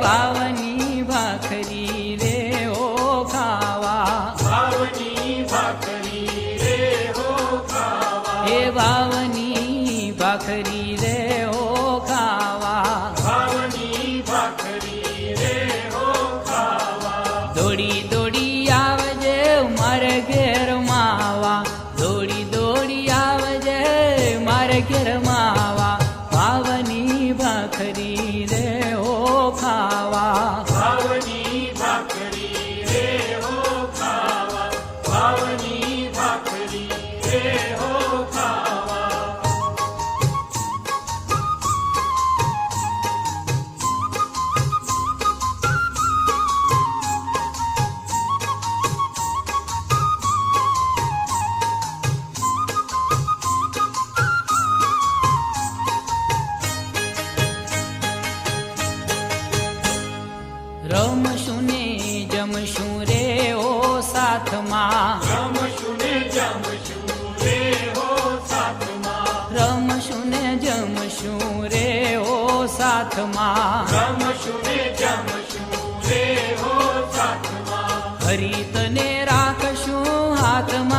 વાવની ભાખરી રે ઓ ખાવા, વાવની ભાખરી રે હો ખાવા, એ વાવની ભાખરી રે ઓ ખાવા, વાવની ભાખરી રે હો ખાવા, દોડી દોડી આવજે મારે ઘેર માવા, દોડી દોડી આવજે મારે ઘેર માવા, વાવની ભાખરી રે ઓ ખાવા, વાવની ભાખરી રે હો ખાવા, વાવની ભાખરી રે હો ખાવા. રમશું ને જમશું રે ઓ સાથમાં, રમશું ને જમશું રે હો સાથમાં, રમશું ને જમશું રે ઓ સાથમાં, રમશું ને જમશું રે હો સાથમાં, હરી તને રાખશું હાથમાં